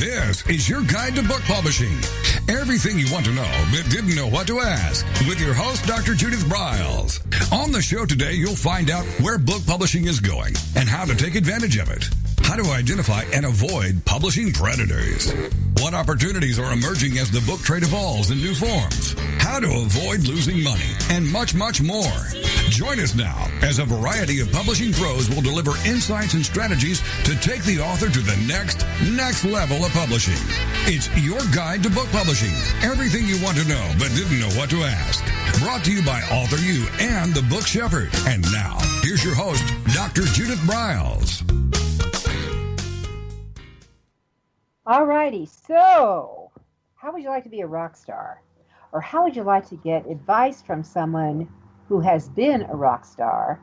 This is your guide to book publishing. Everything you want to know but didn't know what to ask with your host, Dr. Judith Briles. On the show today, you'll find out where book publishing is going and how to take advantage of it. How to identify and avoid publishing predators. What opportunities are emerging as the book trade evolves in new forms. How to avoid losing money and much, much more. Join us now as a variety of publishing pros will deliver insights and strategies to take the author to the next level of publishing. It's your guide to book publishing. Everything you want to know but didn't know what to ask. Brought to you by AuthorU and the Book Shepherd. And now, here's your host, Dr. Judith Briles. All righty, so how would you like to be a rock star? Or how would you like to get advice from someone who has been a rock star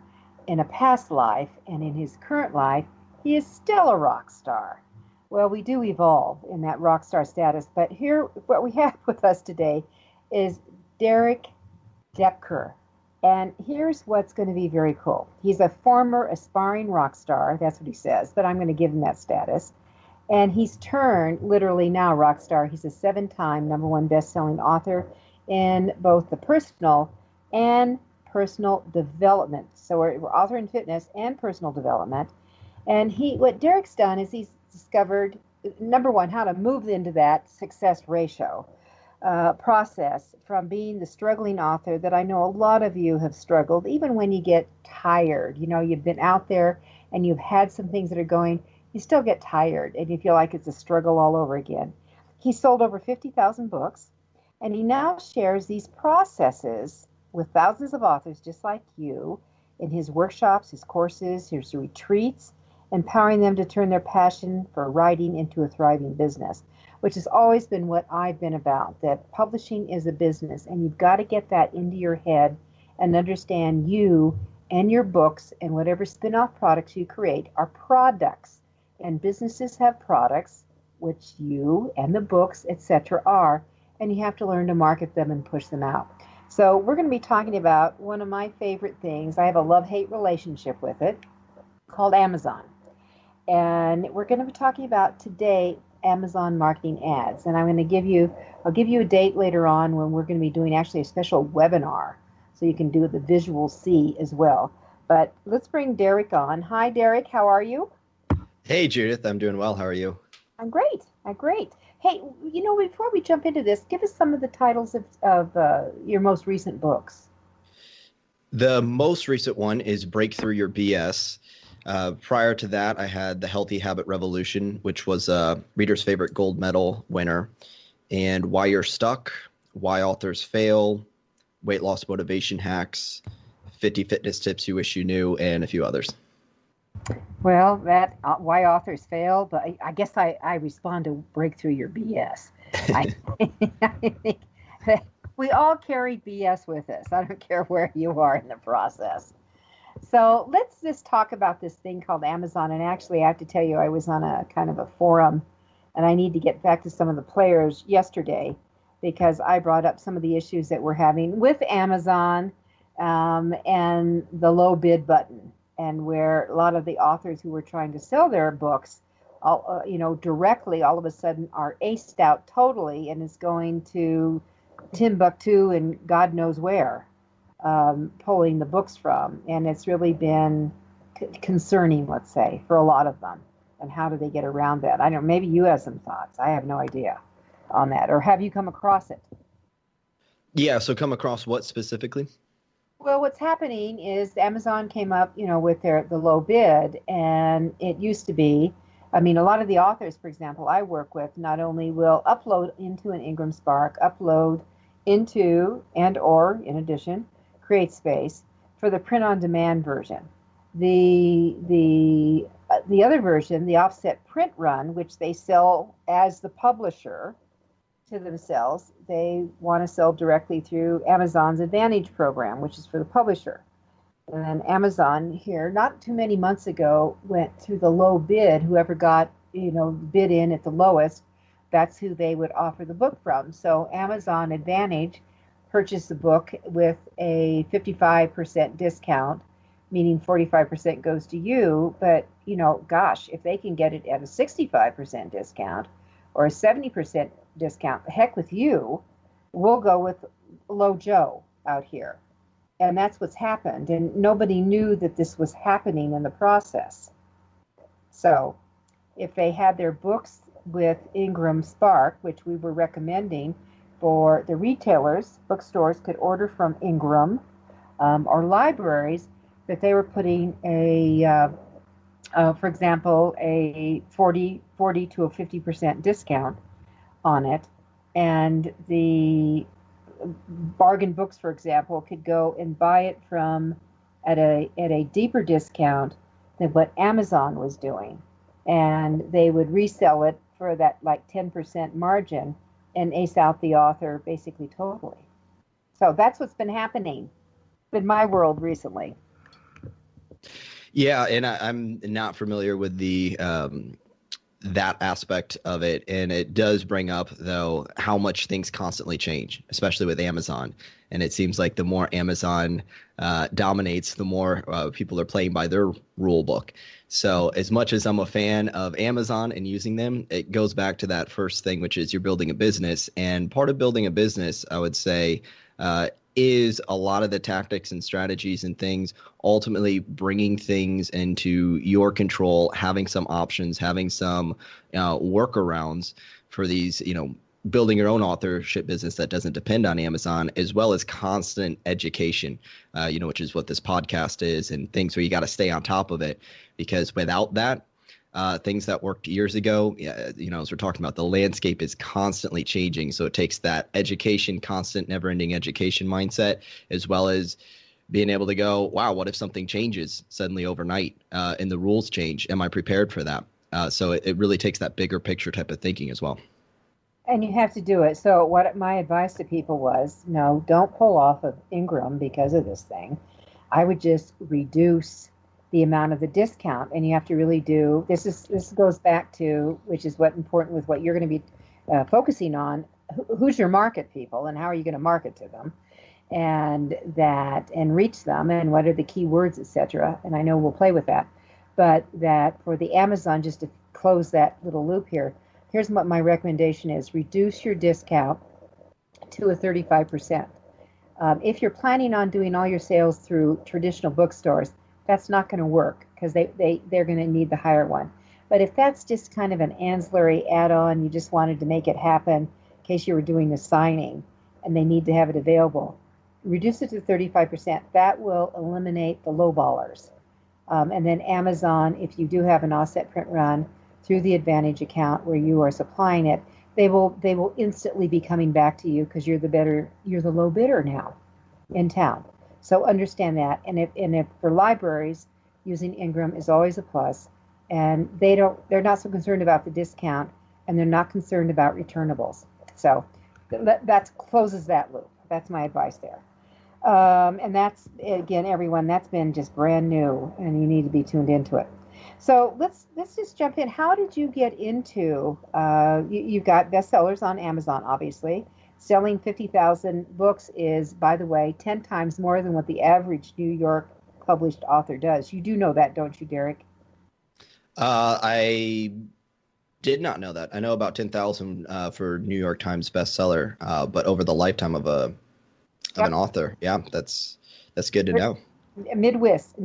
in a past life, and in his current life, he is still a rock star? Well, we do evolve in that rock star status, but here, what we have with us today is Dekker. And here's what's going to be very cool. He's a former aspiring rock star, that's what he says, but I'm going to give him that status. And he's turned, literally now, rock star. He's a 7-time #1 best-selling author in both the personal and personal development. So we're author in fitness and personal development. And what Derek's done is he's discovered, #1, how to move into that success ratio process from being the struggling author that I know a lot of you have struggled, even when you get tired. You know, you've been out there and you've had some things that are going, you still get tired and you feel like it's a struggle all over again. He sold over 50,000 books, and he now shares these processes with thousands of authors just like you in his workshops, his courses, his retreats, empowering them to turn their passion for writing into a thriving business, which has always been what I've been about, that publishing is a business, and you've got to get that into your head and understand you and your books and whatever spin-off products you create are products. And businesses have products, which you and the books, etc. are, and you have to learn to market them and push them out. So we're going to be talking about one of my favorite things. I have a love-hate relationship with it, called Amazon. And we're going to be talking about today Amazon marketing ads. And I'll give you a date later on when we're going to be doing actually a special webinar, so you can do the visual C as well. But let's bring Derek on. Hi, Derek. How are you? Hey, Judith. I'm doing well. How are you? I'm great. Hey, before we jump into this, give us some of the titles of your most recent books. The most recent one is Break Through Your BS. Prior to that, I had The Healthy Habit Revolution, which was a reader's favorite gold medal winner, and Why You're Stuck, Why Authors Fail, Weight Loss Motivation Hacks, 50 Fitness Tips You Wish You Knew, and a few others. Well, that Why Authors Fail, but I guess I respond to Break Through Your BS. I think that we all carry BS with us. I don't care where you are in the process. So let's just talk about this thing called Amazon. And actually, I have to tell you, I was on a kind of a forum, and I need to get back to some of the players yesterday because I brought up some of the issues that we're having with Amazon and the low bid button. And where a lot of the authors who were trying to sell their books, directly, all of a sudden are aced out totally, and is going to Timbuktu and God knows where, pulling the books from. And it's really been concerning, let's say, for a lot of them. And how do they get around that? I don't know. Maybe you have some thoughts. I have no idea on that. Or have you come across it? Yeah. So come across what specifically? Well, what's happening is Amazon came up, with the low bid, and it used to be, a lot of the authors, for example, I work with, not only will upload into an Ingram Spark, upload into and/or, in addition, create space for the print-on-demand version. The other version, the offset print run, which they sell as the publisher to themselves, they want to sell directly through Amazon's Advantage program, which is for the publisher. And then Amazon here, not too many months ago, went through the low bid. Whoever got, bid in at the lowest, that's who they would offer the book from. So Amazon Advantage purchased the book with a 55% discount, meaning 45% goes to you. But, if they can get it at a 65% discount, or a 70% discount. Heck with you, we'll go with Low Joe out here. And that's what's happened. And nobody knew that this was happening in the process. So if they had their books with Ingram Spark, which we were recommending for the retailers, bookstores could order from Ingram, or libraries, that they were putting for example, a 40 to a 50% discount on it. And the bargain books, for example, could go and buy it at a deeper discount than what Amazon was doing. And they would resell it for that like 10% margin and ace out the author basically totally. So that's what's been happening in my world recently. Yeah, and I'm not familiar with the that aspect of it, and it does bring up, though, how much things constantly change, especially with Amazon. And it seems like the more Amazon dominates, the more people are playing by their rule book. So as much as I'm a fan of Amazon and using them, it goes back to that first thing, which is you're building a business. And part of building a business, I would say, is a lot of the tactics and strategies and things, ultimately bringing things into your control, having some options, having some workarounds for these, building your own authorship business that doesn't depend on Amazon, as well as constant education, which is what this podcast is, and things where you got to stay on top of it, because without that, things that worked years ago, as we're talking about, the landscape is constantly changing. So it takes that education, constant, never-ending education mindset, as well as being able to go, wow, what if something changes suddenly overnight and the rules change? Am I prepared for that? So it really takes that bigger picture type of thinking as well. And you have to do it. So what my advice to people was, no, don't pull off of Ingram because of this thing. I would just reduce the amount of the discount, and you have to really do this goes back to, which is what important with what you're going to be focusing on, who's your market, people, and how are you going to market to them, and reach them, and what are the key words, etc. And I know we'll play with that, but that for the Amazon, just to close that little loop here, here's what my recommendation is: reduce your discount to a 35%. If you're planning on doing all your sales through traditional bookstores, that's not going to work, because they're going to need the higher one. But if that's just kind of an ancillary add-on, you just wanted to make it happen in case you were doing the signing and they need to have it available, reduce it to 35%. That will eliminate the lowballers. And then Amazon, if you do have an offset print run through the Advantage account where you are supplying it, they will instantly be coming back to you because you're the low bidder now in town. So understand that, and if for libraries, using Ingram is always a plus, and they're not so concerned about the discount, and they're not concerned about returnables. So that closes that loop. That's my advice there. And that's, again, everyone, that's been just brand new, and you need to be tuned into it. So let's just jump in. How did you get into? You've got bestsellers on Amazon, obviously. Selling 50,000 books is, by the way, 10 times more than what the average New York published author does. You do know that, don't you, Derek? I did not know that. I know about 10,000 for New York Times bestseller, but over the lifetime of an author, yeah, that's good to know. Mid-list.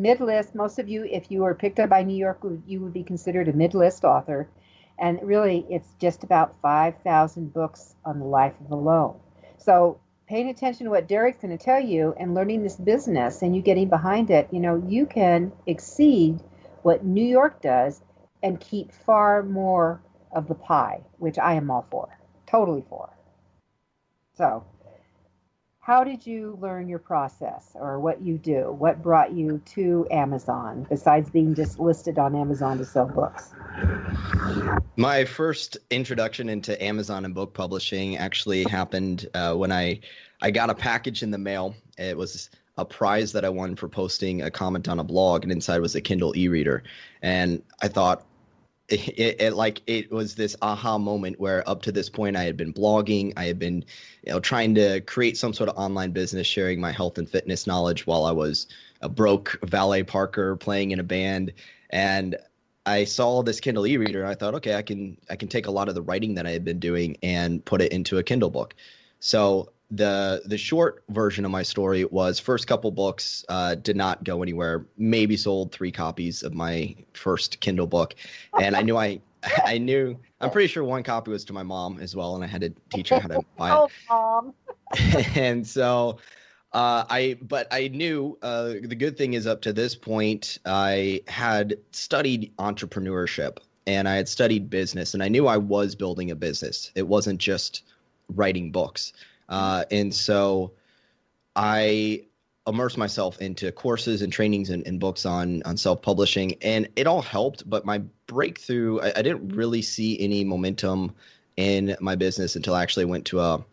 Most of you, if you were picked up by New York, you would be considered a mid-list author. And really, it's just about 5,000 books on the life of a loan. So paying attention to what Derek's going to tell you and learning this business and you getting behind it, you can exceed what New York does and keep far more of the pie, which I am all for, totally for. So how did you learn your process, or what you do? What brought you to Amazon besides being just listed on Amazon to sell books? My first introduction into Amazon and book publishing actually happened when I got a package in the mail. It was a prize that I won for posting a comment on a blog, and inside was a Kindle e-reader. And I thought it was this aha moment where up to this point I had been blogging. I had been trying to create some sort of online business, sharing my health and fitness knowledge while I was a broke valet parker playing in a band. And I saw this Kindle e-reader, and I thought, okay, I can take a lot of the writing that I had been doing and put it into a Kindle book. So the short version of my story was first couple books did not go anywhere, maybe sold 3 copies of my first Kindle book. And I knew, I'm pretty sure 1 copy was to my mom as well, and I had to teach her how to buy it. Oh, Mom. And so I knew the good thing is up to this point, I had studied entrepreneurship and I had studied business, and I knew I was building a business. It wasn't just writing books. And so I immersed myself into courses and trainings and books on self-publishing, and it all helped. But my breakthrough, I didn't really see any momentum in my business until I actually went to a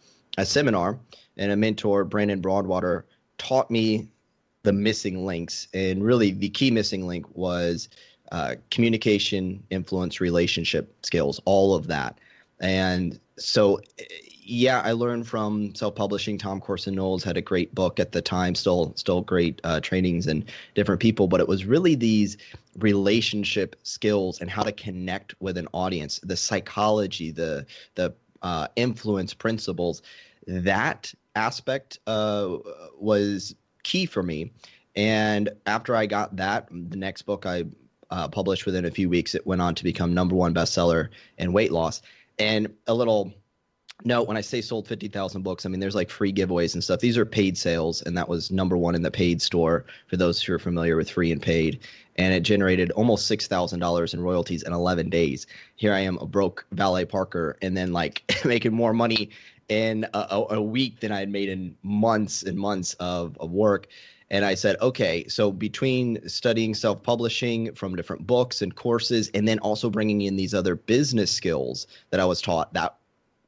seminar, and a mentor, Brandon Broadwater, taught me the missing links. And really the key missing link was communication, influence, relationship skills, all of that. And so, yeah, I learned from self-publishing. Tom Corson Knowles had a great book at the time, still great trainings and different people. But it was really these relationship skills and how to connect with an audience, the psychology, the influence principles. That aspect was key for me. And after I got that, the next book I published within a few weeks, it went on to become #1 bestseller in weight loss. And a little note, when I say sold 50,000 books, I mean, there's like free giveaways and stuff. These are paid sales, and that was #1 in the paid store for those who are familiar with free and paid. And it generated almost $6,000 in royalties in 11 days. Here I am, a broke valet parker, and then like making more money in a week than I had made in months and months of work. And I said, okay, so between studying self-publishing from different books and courses, and then also bringing in these other business skills that I was taught that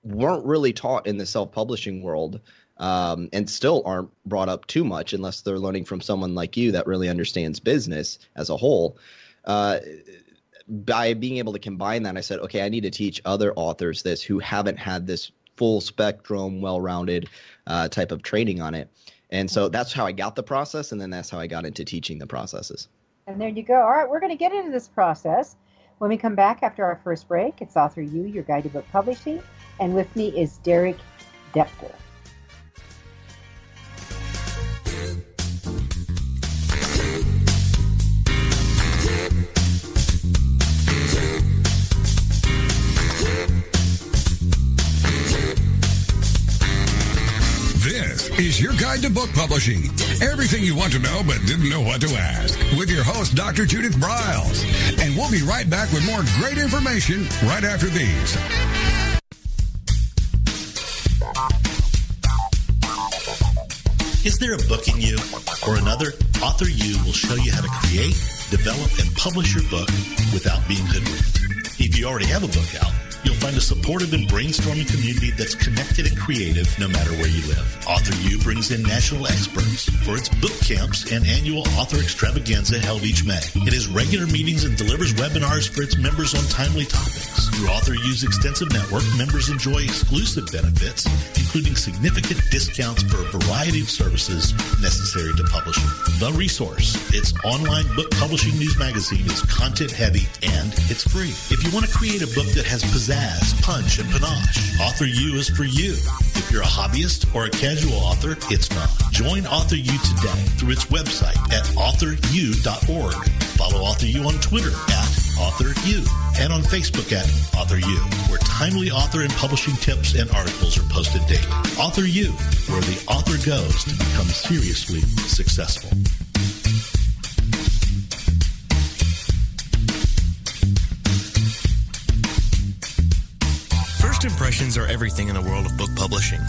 weren't really taught in the self-publishing world, and still aren't brought up too much unless they're learning from someone like you that really understands business as a whole. By being able to combine that, I said, okay, I need to teach other authors this who haven't had this full spectrum, well-rounded type of training on it. And so that's how I got the process, and then that's how I got into teaching the processes. And there you go. All right, we're going to get into this process when we come back after our first break. It's AuthorU, your guide to book publishing, and with me is Dekker. This is your guide to book publishing. Everything you want to know but didn't know what to ask. With your host, Dr. Judith Briles. And we'll be right back with more great information right after these. Is there a book in you or another? AuthorU will show you how to create, develop, and publish your book without being hoodwinked. If you already have a book out, you'll find a supportive and brainstorming community that's connected and creative no matter where you live. AuthorU brings in national experts for its book camps and annual author extravaganza held each May. It has regular meetings and delivers webinars for its members on timely topics. Through AuthorU's extensive network, members enjoy exclusive benefits, including significant discounts for a variety of services necessary to publishing. The Resource, its online book publishing news magazine, is content-heavy and it's free. If you want to create a book that has pizzazz, punch, and panache, AuthorU is for you. If you're a hobbyist or a casual author, it's not. Join AuthorU today through its website at AuthorU.org. Follow AuthorU on Twitter at AuthorU and on Facebook at AuthorU, where timely author and publishing tips and articles are posted daily. AuthorU, where the author goes to become seriously successful. First impressions are everything in the world of book publishing.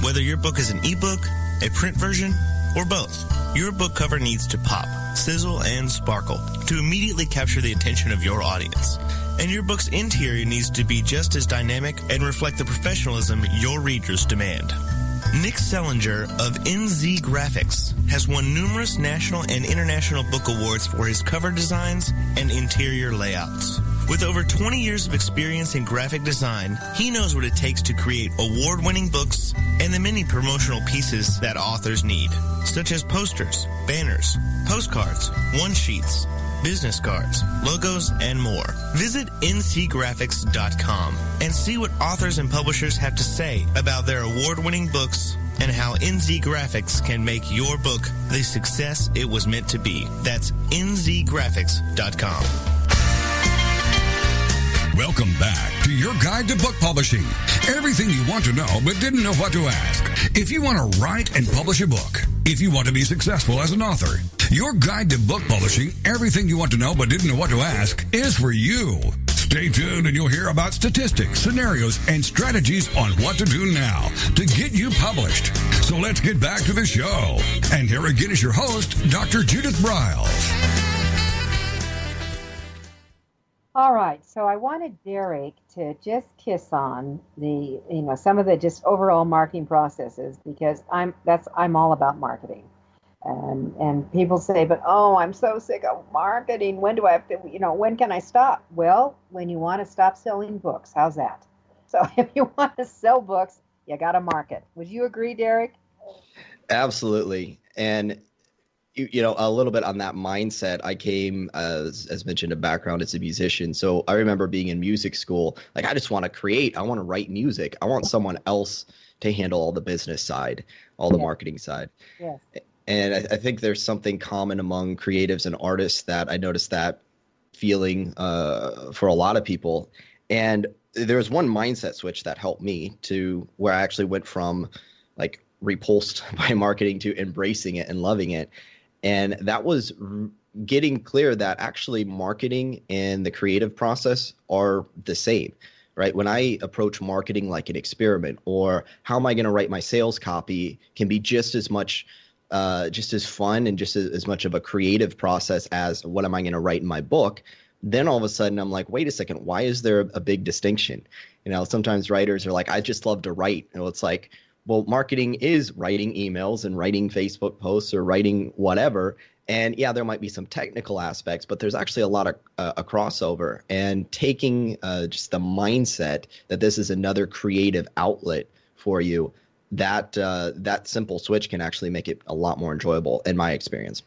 Whether your book is an ebook, a print version, or both, your book cover needs to pop, sizzle, and sparkle to immediately capture the attention of your audience. And your book's interior needs to be just as dynamic and reflect the professionalism your readers demand. Nick Sellinger of NZ Graphics has won numerous national and international book awards for his cover designs and interior layouts. With over 20 years of experience in graphic design, he knows what it takes to create award-winning books and the many promotional pieces that authors need, such as posters, banners, postcards, one-sheets, business cards, logos, and more. Visit ncgraphics.com and see what authors and publishers have to say about their award-winning books and how NZ Graphics can make your book the success it was meant to be. That's nzgraphics.com. Welcome back to your guide to book publishing. Everything you want to know but didn't know what to ask. If you want to write and publish a book, if you want to be successful as an author, your guide to book publishing, everything you want to know but didn't know what to ask, is for you. Stay tuned and you'll hear about statistics, scenarios, and strategies on what to do now to get you published. So let's get back to the show. And here again is your host, Dr. Judith Briles. All right, so I wanted Derek to just kiss on the, some of the just overall marketing processes, because I'm all about marketing. And people say, but I'm so sick of marketing. When do I have to, when can I stop? Well, when you want to stop selling books, how's that? So if you want to sell books, you got to market. Would you agree, Derek? Absolutely. And a little bit on that mindset, I came, as mentioned, a background as a musician. So I remember being in music school, like, I just want to create, I want to write music. I want someone else to handle all the business side, all the marketing side. Yes. And I think there's something common among creatives and artists that I noticed that feeling for a lot of people. And there's one mindset switch that helped me to where I actually went from like repulsed by marketing to embracing it and loving it. And that was getting clear that actually marketing and the creative process are the same, right? When I approach marketing like an experiment, or how am I going to write my sales copy, can be just as much, just as fun and just as much of a creative process as what am I going to write in my book. Then all of a sudden I'm like, wait a second, why is there a big distinction? Sometimes writers are like, I just love to write. It's like, well, marketing is writing emails and writing Facebook posts or writing whatever. And yeah, there might be some technical aspects, but there's actually a lot of a crossover, and taking just the mindset that this is another creative outlet for you, that simple switch can actually make it a lot more enjoyable in my experience.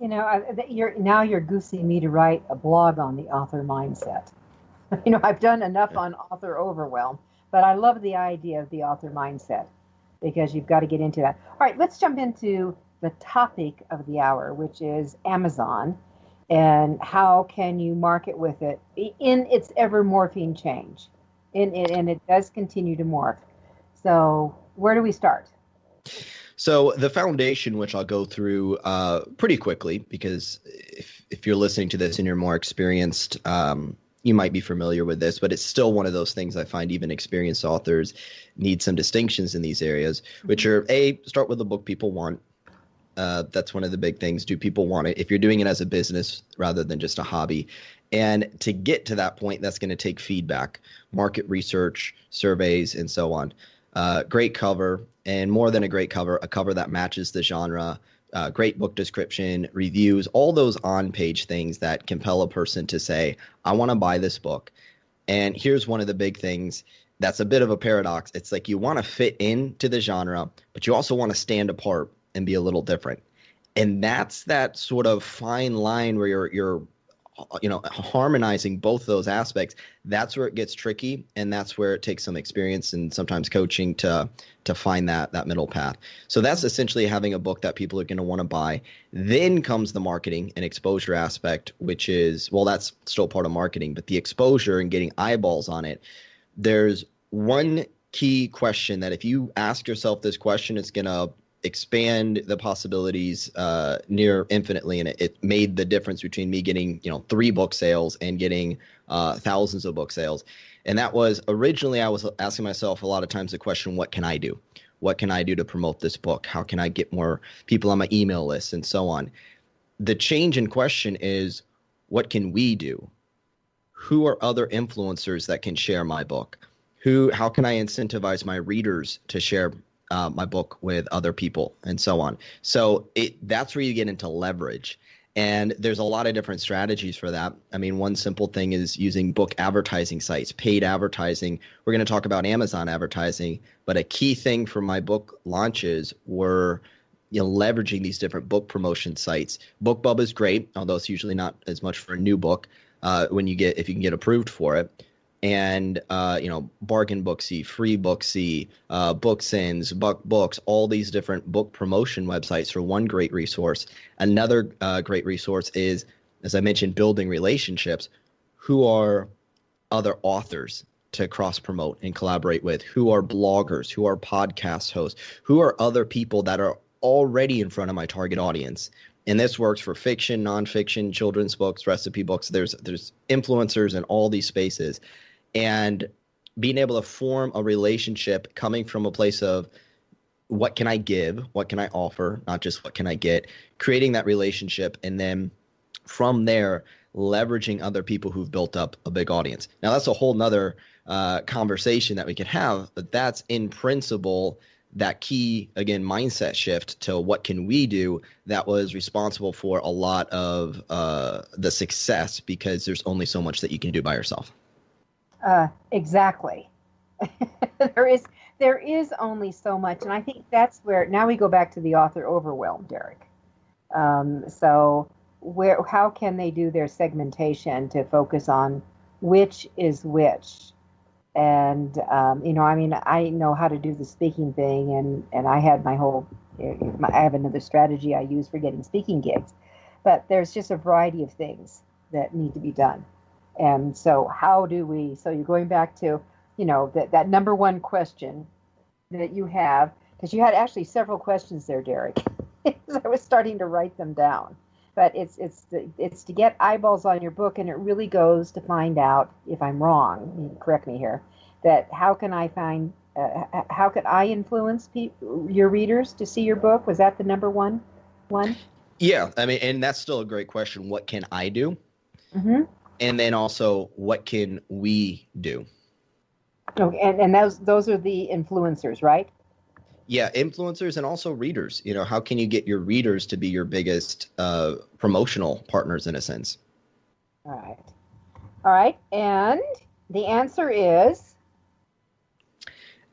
You're goosing me to write a blog on the author mindset. I've done enough on author overwhelm, but I love the idea of the author mindset, because you've got to get into that. All right, let's jump into the topic of the hour, which is Amazon, and how can you market with it in its ever morphing change. And it does continue to morph. So where do we start? So the foundation, which I'll go through pretty quickly, because if you're listening to this and you're more experienced, you might be familiar with this, but it's still one of those things I find even experienced authors need some distinctions in these areas, which are start with the book people want. That's one of the big things. Do people want it? If you're doing it as a business rather than just a hobby. And to get to that point, that's going to take feedback, market research, surveys, and so on. Great cover, and more than a great cover, a cover that matches the genre, great book description, reviews, all those on-page things that compel a person to say, I want to buy this book. And here's one of the big things that's a bit of a paradox. It's like you want to fit into the genre, but you also want to stand apart and be a little different. And that's that sort of fine line where you're harmonizing both those aspects. That's where it gets tricky, and that's where it takes some experience and sometimes coaching to find that middle path. So that's essentially having a book that people are going to want to buy. Then comes the marketing and exposure aspect, which is, well, that's still part of marketing, but the exposure and getting eyeballs on it. There's one key question that if you ask yourself this question, it's going to expand the possibilities near infinitely, and it made the difference between me getting 3 book sales and getting thousands of book sales. And that was originally I was asking myself a lot of times the question, what can I do? What can I do to promote this book? How can I get more people on my email list and so on? The change in question is, what can we do? Who are other influencers that can share my book? How can I incentivize my readers to share my book with other people and so on? So that's where you get into leverage. And there's a lot of different strategies for that. I mean, one simple thing is using book advertising sites, paid advertising. We're going to talk about Amazon advertising, but a key thing for my book launches were leveraging these different book promotion sites. BookBub is great, although it's usually not as much for a new book if you can get approved for it. And Bargain Booksy, Free Booksy, BookSins, Books, all these different book promotion websites are one great resource. Another great resource is, as I mentioned, building relationships. Who are other authors to cross promote and collaborate with? Who are bloggers? Who are podcast hosts? Who are other people that are already in front of my target audience? And this works for fiction, nonfiction, children's books, recipe books. There's influencers in all these spaces. And being able to form a relationship coming from a place of what can I give, what can I offer, not just what can I get, creating that relationship, and then from there, leveraging other people who've built up a big audience. Now, that's a whole nother conversation that we could have, but that's in principle that key, again, mindset shift to what can we do that was responsible for a lot of the success, because there's only so much that you can do by yourself. Exactly. There is only so much, and I think that's where now we go back to the author overwhelm, Derek. So how can they do their segmentation to focus on which is which? And I know how to do the speaking thing, and I had I have another strategy I use for getting speaking gigs, but there's just a variety of things that need to be done. And so so you're going back to, that number one question that you have, because you had actually several questions there, Derek. I was starting to write them down, but it's to get eyeballs on your book. And it really goes to find out if I'm wrong, you correct me here, that how can I influence your readers to see your book? Was that the number one? Yeah. I mean, and that's still a great question. What can I do? Mm-hmm. And then also, what can we do? Okay, and those are the influencers, right? Yeah, influencers and also readers. How can you get your readers to be your biggest promotional partners in a sense? All right. And the answer is?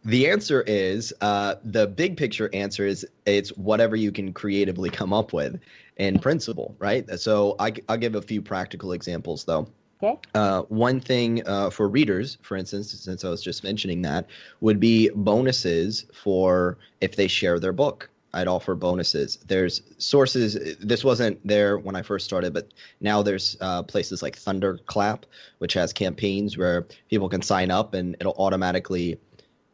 The answer is, the big picture answer is, it's whatever you can creatively come up with in principle, right? So I'll give a few practical examples, though. Okay. One thing for readers, for instance, since I was just mentioning that, would be bonuses for if they share their book. I'd offer bonuses. There's sources. This wasn't there when I first started, but now there's places like Thunderclap, which has campaigns where people can sign up and it'll automatically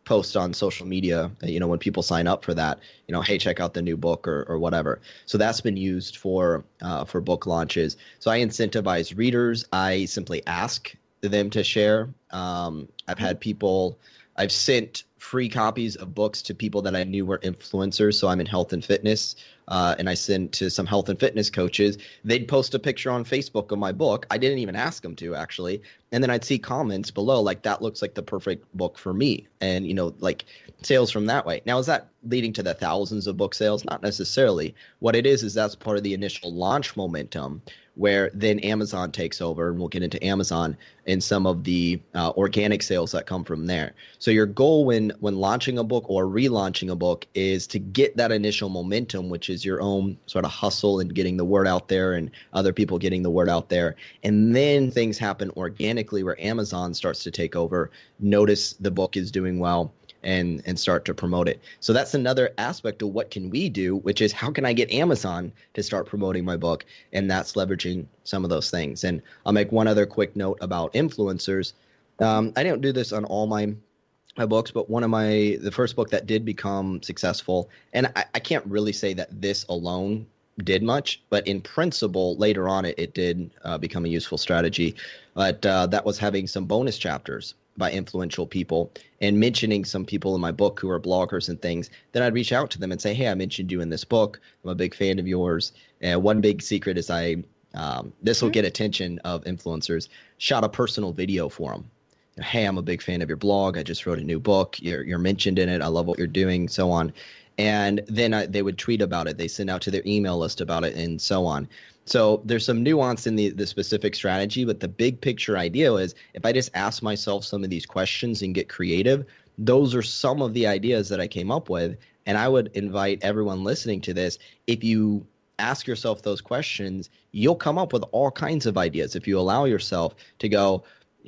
post on social media, when people sign up for that, hey, check out the new book or whatever. So that's been used for book launches. So I incentivize readers. I simply ask them to share. I've sent free copies of books to people that I knew were influencers. So I'm in health and fitness, and I sent to some health and fitness coaches. They'd post a picture on Facebook of my book. I didn't even ask them to, actually. And then I'd see comments below like, that looks like the perfect book for me. And, sales from that way. Now, is that leading to the thousands of book sales? Not necessarily. What it is that's part of the initial launch momentum, where then Amazon takes over, and we'll get into Amazon and some of the organic sales that come from there. So your goal when launching a book or relaunching a book is to get that initial momentum, which is your own sort of hustle and getting the word out there and other people getting the word out there. And then things happen organically where Amazon starts to take over, notice the book is doing well, and start to promote it. So that's another aspect of what can we do, which is how can I get Amazon to start promoting my book? And that's leveraging some of those things. And I'll make one other quick note about influencers. I don't do this on all my books, but the first book that did become successful, and I can't really say that this alone did much, but in principle, later on, it did become a useful strategy. But that was having some bonus chapters by influential people and mentioning some people in my book who are bloggers and things. Then I'd reach out to them and say, hey, I mentioned you in this book. I'm a big fan of yours. And one big secret is this will get attention of influencers, shot a personal video for them. Hey, I'm a big fan of your blog. I just wrote a new book. You're mentioned in it. I love what you're doing, so on. And then they would tweet about it. They send out to their email list about it and so on. So there's some nuance in the specific strategy, but the big picture idea is if I just ask myself some of these questions and get creative, those are some of the ideas that I came up with. And I would invite everyone listening to this, if you ask yourself those questions, you'll come up with all kinds of ideas. If you allow yourself to go,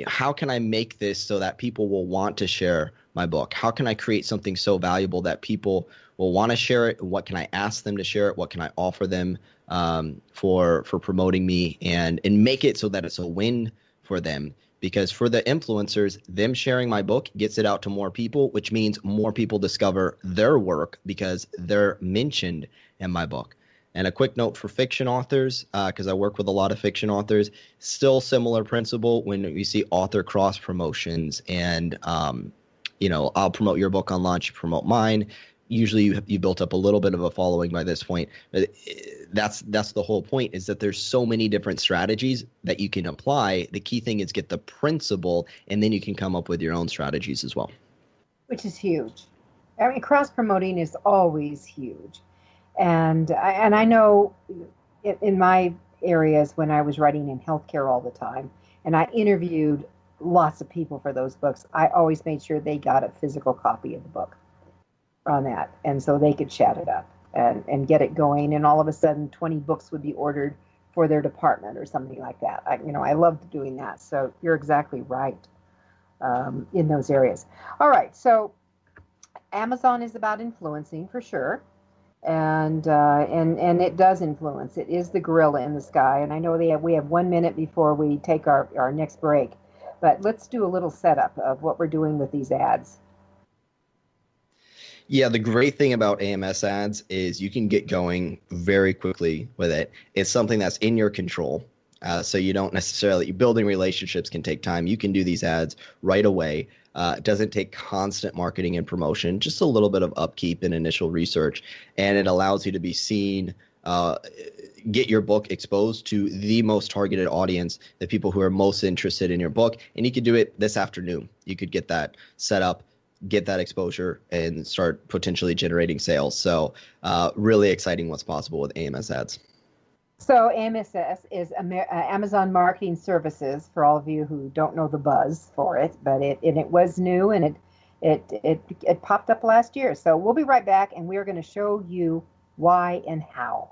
how can I make this so that people will want to share my book? How can I create something so valuable that people will want to share it? What can I ask them to share it? What can I offer them for promoting me, and make it so that it's a win for them? Because for the influencers, them sharing my book gets it out to more people, which means more people discover their work because they're mentioned in my book. And a quick note for fiction authors, because I work with a lot of fiction authors, still similar principle when you see author cross promotions, and I'll promote your book on launch, you promote mine. Usually you built up a little bit of a following by this point. That's the whole point, is that there's so many different strategies that you can apply. The key thing is get the principle, and then you can come up with your own strategies as well. Which is huge. I mean, cross promoting is always huge. And I know in my areas when I was writing in healthcare all the time, and I interviewed lots of people for those books, I always made sure they got a physical copy of the book on that, and so they could chat it up and get it going. And all of a sudden, 20 books would be ordered for their department or something like that. I loved doing that. So you're exactly right in those areas. All right, so Amazon is about influencing for sure. And it does influence. It is the gorilla in the sky. And I know we have 1 minute before we take our next break, but let's do a little setup of what we're doing with these ads. Yeah, the great thing about AMS ads is you can get going very quickly with it. It's something that's in your control. So you don't necessarily, building relationships can take time. You can do these ads right away. It doesn't take constant marketing and promotion, just a little bit of upkeep and initial research. And it allows you to be seen, get your book exposed to the most targeted audience, the people who are most interested in your book. And you could do it this afternoon. You could get that set up, get that exposure, and start potentially generating sales. So really exciting what's possible with AMS ads. So AMS is Amazon Marketing Services, for all of you who don't know the buzz for it, but it was new, and it popped up last year. So we'll be right back, and we're going to show you why and how.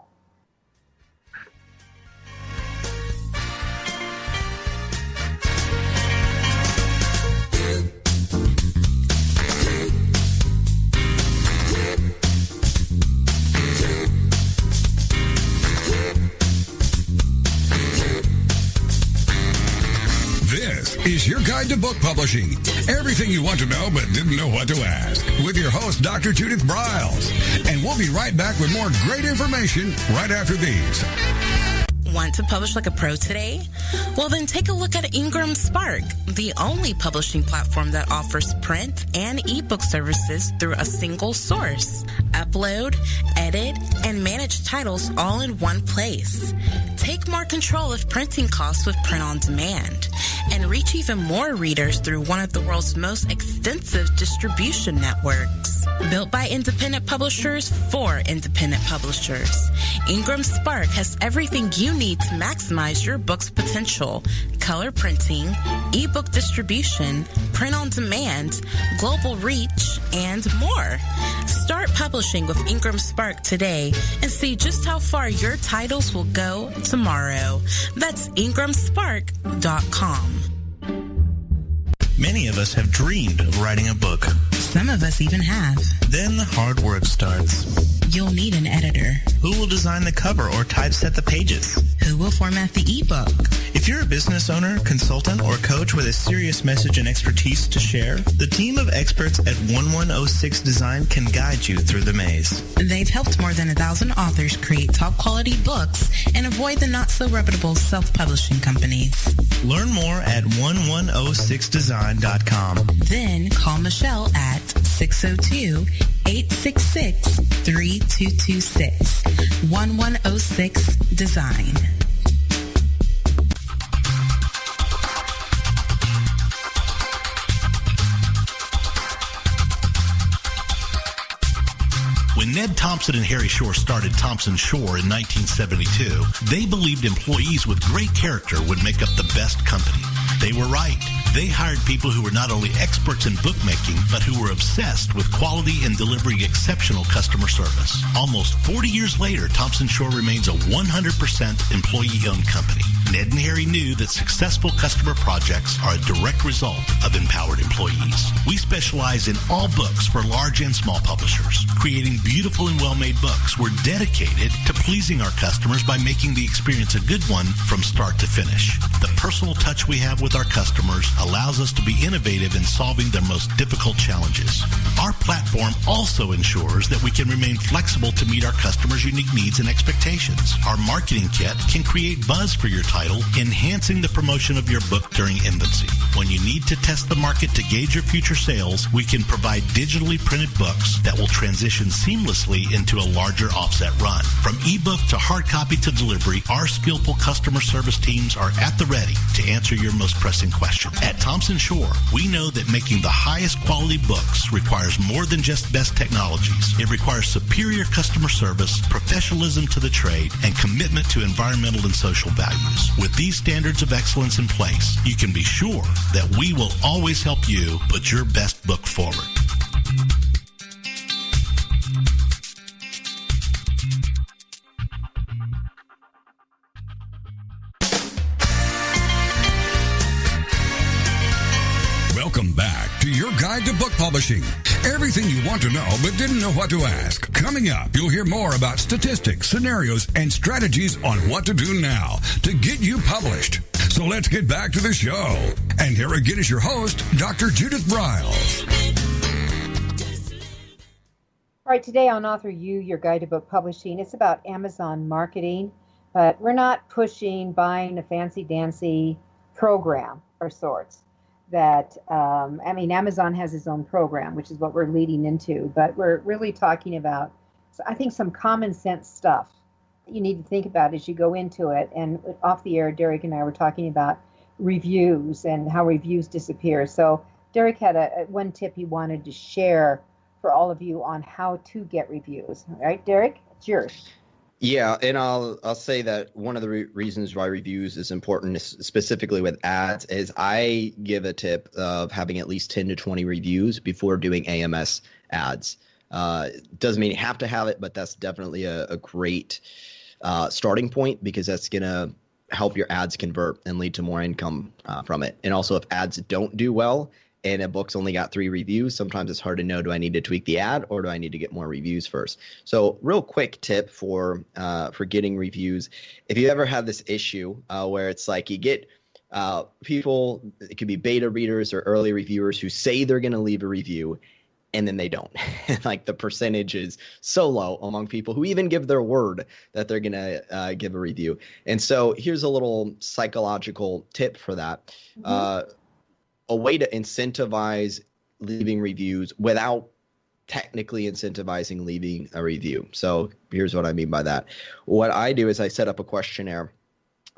This is your guide to book publishing. Everything you want to know but didn't know what to ask. With your host, Dr. Judith Briles. And we'll be right back with more great information right after these. Want to publish like a pro today? Well, then take a look at Ingram Spark, the only publishing platform that offers print and ebook services through a single source. Upload, edit, and manage titles all in one place. Take more control of printing costs with print on demand, and reach even more readers through one of the world's most extensive distribution networks. Built by independent publishers for independent publishers, Ingram Spark has everything you need to maximize your book's potential: color printing, ebook distribution, print on demand, global reach, and more. Start publishing with Ingram Spark today and see just how far your titles will go tomorrow. That's ingramspark.com. Many of us have dreamed of writing a book. Some of us even have. Then the hard work starts. You'll need an editor. Who will design the cover or typeset the pages? Who will format the ebook? If you're a business owner, consultant, or coach with a serious message and expertise to share, the team of experts at 1106 Design can guide you through the maze. They've helped more than 1,000 authors create top-quality books and avoid the not-so-reputable self-publishing companies. Learn more at 1106design.com. Then call Michelle at 602-866-3226. 1106 Design. When Ned Thompson and Harry Shore started Thompson Shore in 1972, they believed employees with great character would make up the best company. They were right. They hired people who were not only experts in bookmaking, but who were obsessed with quality and delivering exceptional customer service. Almost 40 years later, Thompson Shore remains a 100% employee-owned company. Ned and Harry knew that successful customer projects are a direct result of empowered employees. We specialize in all books for large and small publishers. Creating beautiful and well-made books, we're dedicated to pleasing our customers by making the experience a good one from start to finish. The personal touch we have with our customers allows us to be innovative in solving their most difficult challenges. Our platform also ensures that we can remain flexible to meet our customers' unique needs and expectations. Our marketing kit can create buzz for your title, enhancing the promotion of your book during infancy. When you need to test the market to gauge your future sales, we can provide digitally printed books that will transition seamlessly into a larger offset run. From ebook to hard copy to delivery, our skillful customer service teams are at the ready to answer your most pressing question. At Thompson Shore, we know that making the highest quality books requires more than just best technologies. It requires superior customer service, professionalism to the trade, and commitment to environmental and social values. With these standards of excellence in place, you can be sure that we will always help you put your best book forward. Welcome back to your guide to book publishing. Everything you want to know but didn't know what to ask. Coming up, you'll hear more about statistics, scenarios, and strategies on what to do now to get you published. So let's get back to the show. And here again is your host, Dr. Judith Briles. All right, today on AuthorU, your guide to book publishing, it's about Amazon marketing, but we're not pushing buying a fancy-dancy program or sorts. That, Amazon has its own program, which is what we're leading into, but we're really talking about, I think, some common sense stuff that you need to think about as you go into it. And off the air, Derek and I were talking about reviews and how reviews disappear. So Derek had one tip he wanted to share for all of you on how to get reviews. All right, Derek, it's yours. Yeah, and I'll say that one of the reasons why reviews is important, specifically with ads, is I give a tip of having at least 10 to 20 reviews before doing AMS ads. Doesn't mean you have to have it, but that's definitely a great starting point, because that's going to help your ads convert and lead to more income from it. And also, if ads don't do well and a book's only got 3 reviews, sometimes it's hard to know, do I need to tweak the ad or do I need to get more reviews first? So real quick tip for getting reviews. If you ever have this issue where it's like you get people, it could be beta readers or early reviewers who say they're going to leave a review and then they don't. Like the percentage is so low among people who even give their word that they're going to give a review. And so here's a little psychological tip for that. A way to incentivize leaving reviews without technically incentivizing leaving a review. So here's what I mean by that. What I do is I set up a questionnaire,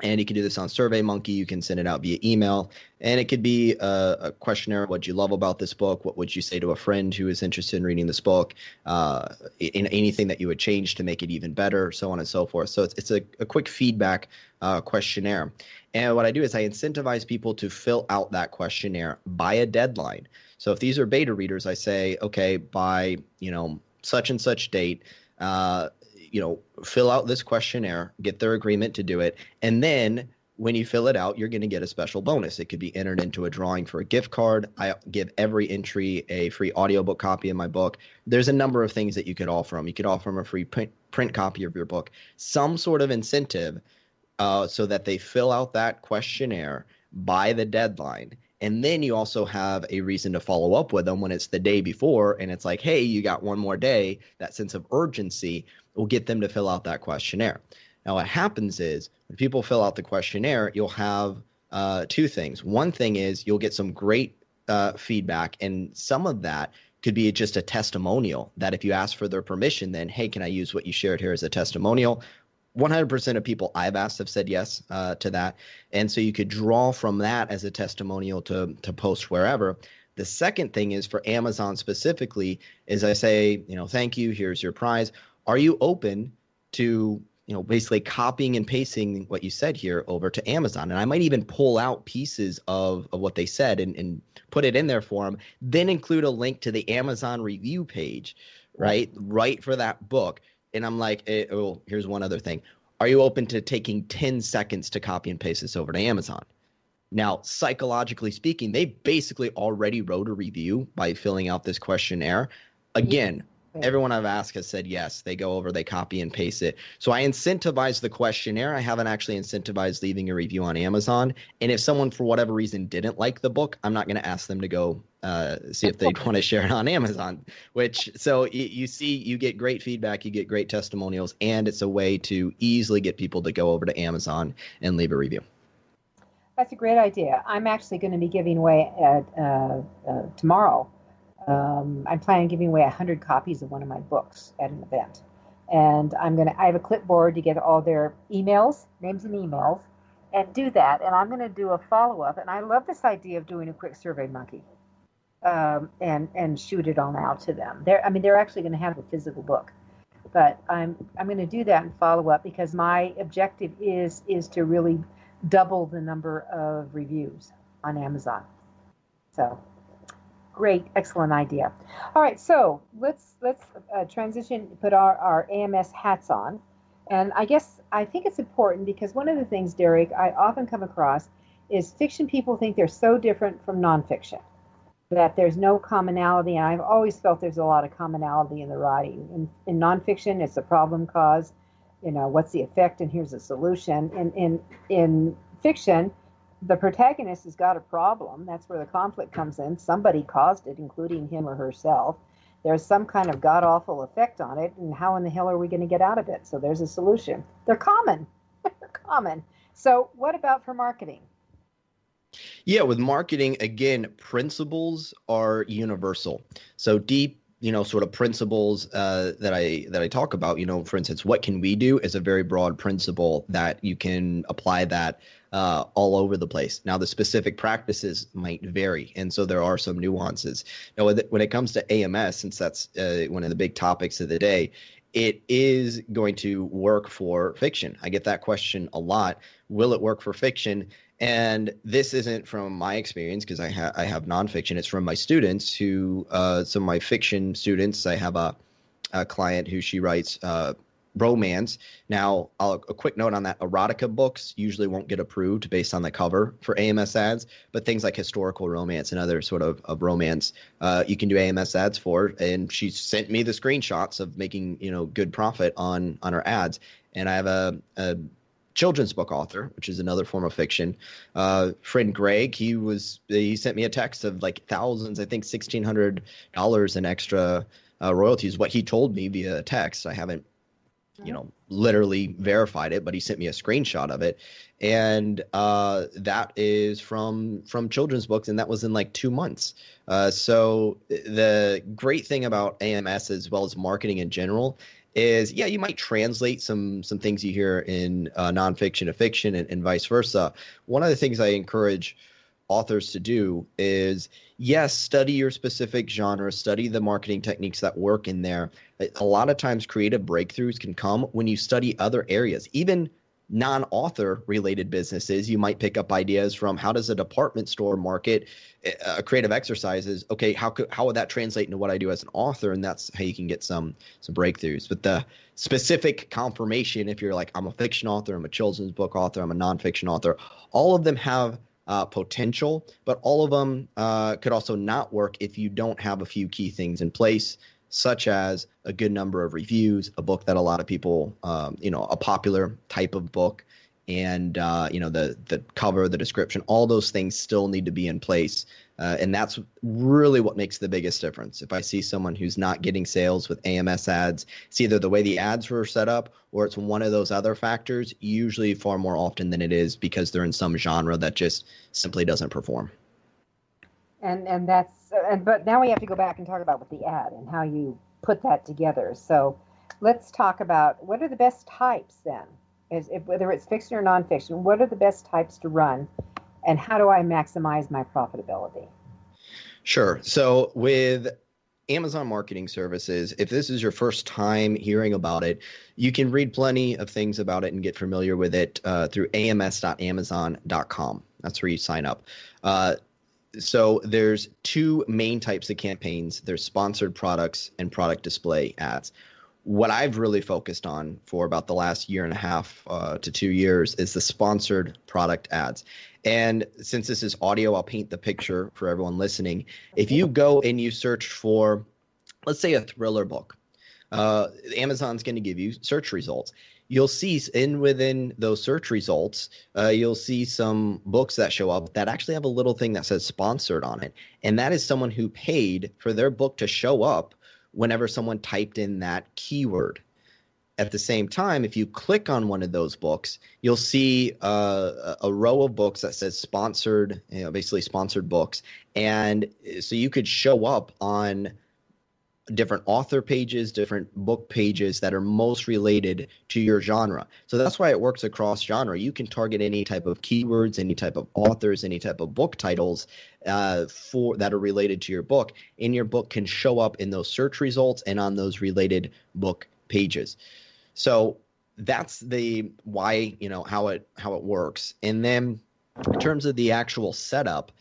and you can do this on SurveyMonkey. You can send it out via email, and it could be a questionnaire. What you love about this book? What would you say to a friend who is interested in reading this book? In anything that you would change to make it even better, so on and so forth. So it's a quick feedback questionnaire. And what I do is I incentivize people to fill out that questionnaire by a deadline. So if these are beta readers, I say, okay, by such and such date, fill out this questionnaire, get their agreement to do it, and then when you fill it out, you're going to get a special bonus. It could be entered into a drawing for a gift card. I give every entry a free audiobook copy of my book. There's a number of things that you could offer them. You could offer them a free print copy of your book, some sort of incentive so that they fill out that questionnaire by the deadline. And then you also have a reason to follow up with them when it's the day before and it's like, hey, you got one more day. That sense of urgency will get them to fill out that questionnaire. Now, what happens is when people fill out the questionnaire, you'll have 2 things. One thing is you'll get some great feedback, and some of that could be just a testimonial that if you ask for their permission, then, hey, can I use what you shared here as a testimonial? 100% of people I've asked have said yes to that. And so you could draw from that as a testimonial to post wherever. The second thing is for Amazon specifically is I say, thank you, here's your prize. Are you open to basically copying and pasting what you said here over to Amazon. And I might even pull out pieces of what they said and put it in there for them, then include a link to the Amazon review page, right for that book. And I'm like, here's one other thing. Are you open to taking 10 seconds to copy and paste this over to Amazon? Now, psychologically speaking, they basically already wrote a review by filling out this questionnaire. Again, everyone I've asked has said yes. They go over, they copy and paste it. So I incentivize the questionnaire. I haven't actually incentivized leaving a review on Amazon. And if someone, for whatever reason, didn't like the book, I'm not going to ask them to go see if they'd want to share it on Amazon. So you see, you get great feedback, you get great testimonials, and it's a way to easily get people to go over to Amazon and leave a review. That's a great idea. I'm actually going to be giving away tomorrow. I'm planning on giving away 100 copies of one of my books at an event. And I have a clipboard to get all their emails, names and emails, and do that. And I'm going to do a follow-up. And I love this idea of doing a quick Survey Monkey and shoot it on out to them. They're actually going to have a physical book. But I'm going to do that and follow up because my objective is to really double the number of reviews on Amazon. So great, excellent idea. All right, so let's transition, put our AMS hats on. And I think it's important because one of the things, Derek, I often come across is fiction people think they're so different from nonfiction that there's no commonality. And I've always felt there's a lot of commonality in the writing. In nonfiction, it's a problem cause. What's the effect and here's a solution. In fiction, the protagonist has got a problem. That's where the conflict comes in. Somebody caused it, including him or herself. There's some kind of god-awful effect on it, and how in the hell are we going to get out of it? So there's a solution. They're common. They're common. So what about for marketing? Yeah, with marketing, again, principles are universal. So deep, sort of principles that I talk about, for instance, what can we do is a very broad principle that you can apply that all over the place. Now, the specific practices might vary, and so there are some nuances. Now, when it comes to AMS, since that's one of the big topics of the day, it is going to work for fiction. I get that question a lot. Will it work for fiction? And this isn't from my experience because I have nonfiction. It's from my students some of my fiction students. I have a client who she writes romance. Now, a quick note on that. Erotica books usually won't get approved based on the cover for AMS ads, but things like historical romance and other sort of romance, you can do AMS ads for. And she sent me the screenshots of making, good profit on her ads. And I have a children's book author, which is another form of fiction. Friend Greg, he sent me a text of like thousands, I think $1,600 in extra royalties, what he told me via text. I haven't literally verified it, but he sent me a screenshot of it. And that is from children's books, and that was in like 2 months. So the great thing about AMS as well as marketing in general is, you might translate some things you hear in nonfiction to fiction and vice versa. One of the things I encourage authors to do is, study your specific genre, study the marketing techniques that work in there. A lot of times creative breakthroughs can come when you study other areas, even non-author related businesses. You might pick up ideas from how does a department store market creative exercises. Okay, how would that translate into what I do as an author? And that's how you can get some breakthroughs. But the specific confirmation, if you're like, I'm a fiction author, I'm a children's book author, I'm a nonfiction author, all of them have potential, but all of them could also not work if you don't have a few key things in place, such as a good number of reviews, a book that a lot of people, a popular type of book, and the cover, the description, all those things still need to be in place. And that's really what makes the biggest difference. If I see someone who's not getting sales with AMS ads, it's either the way the ads were set up or it's one of those other factors, usually far more often than it is because they're in some genre that just simply doesn't perform. But now we have to go back and talk about with the ad and how you put that together. So let's talk about what are the best types then, whether it's fiction or nonfiction, what are the best types to run and how do I maximize my profitability? Sure. So with Amazon Marketing Services, if this is your first time hearing about it, you can read plenty of things about it and get familiar with it through ams.amazon.com. That's where you sign up. So there's two main types of campaigns. There's sponsored products and product display ads. What I've really focused on for about the last year and a half to 2 years is the sponsored product ads. And since this is audio, I'll paint the picture for everyone listening. If you go and you search for, let's say, a thriller book, Amazon's going to give you search results. You'll see within those search results, you'll see some books that show up that actually have a little thing that says sponsored on it. And that is someone who paid for their book to show up whenever someone typed in that keyword. At the same time, if you click on one of those books, you'll see a row of books that says sponsored, basically sponsored books. And so you could show up on different author pages, different book pages that are most related to your genre. So that's why it works across genre. You can target any type of keywords, any type of authors, any type of book titles that are related to your book, and your book can show up in those search results and on those related book pages. So that's the why, how it works. And then in terms of the actual setup,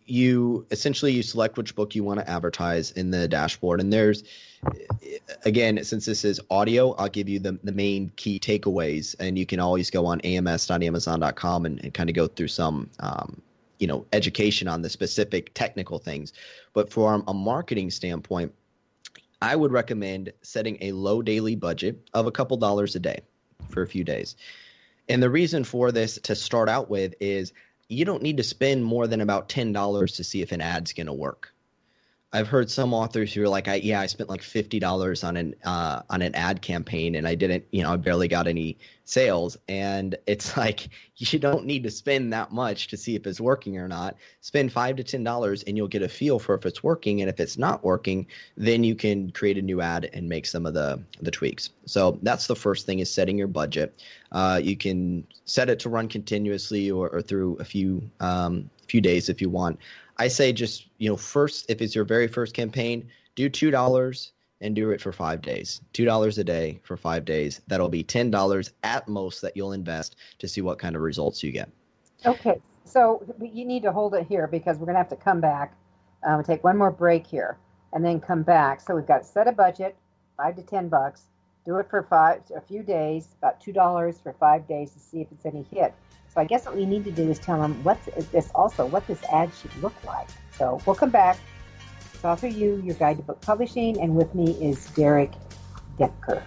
you select which book you want to advertise in the dashboard. And there's, again, since this is audio, I'll give you the main key takeaways, and you can always go on ams.amazon.com and kind of go through some education on the specific technical things. But from a marketing standpoint, I would recommend setting a low daily budget of a couple dollars a day for a few days. And the reason for this to start out with is you don't need to spend more than about $10 to see if an ad's going to work. I've heard some authors who are like, I spent like $50 on an ad campaign and I didn't, I barely got any sales. And it's like, you don't need to spend that much to see if it's working or not. Spend $5 to $10 and you'll get a feel for if it's working. And if it's not working, then you can create a new ad and make some of the tweaks. So that's the first thing, is setting your budget. You can set it to run continuously or through a few days if you want. I say just, first, if it's your very first campaign, do $2 and do it for 5 days. $2 a day for 5 days. That'll be $10 at most that you'll invest to see what kind of results you get. Okay, so you need to hold it here because we're going to have to come back, take one more break here, and then come back. So we've got set a budget, $5 to $10. Do it for a few days, about $2 for 5 days to see if it's any hit. So I guess what we need to do is tell them what this ad should look like. So we'll come back. It's AuthorU, your guide to book publishing, and with me is Dekker.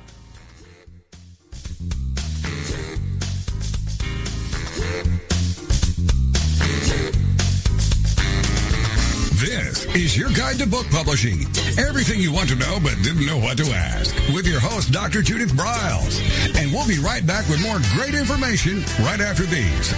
This is your guide to book publishing. Everything you want to know but didn't know what to ask. With your host, Dr. Judith Briles. And we'll be right back with more great information right after these.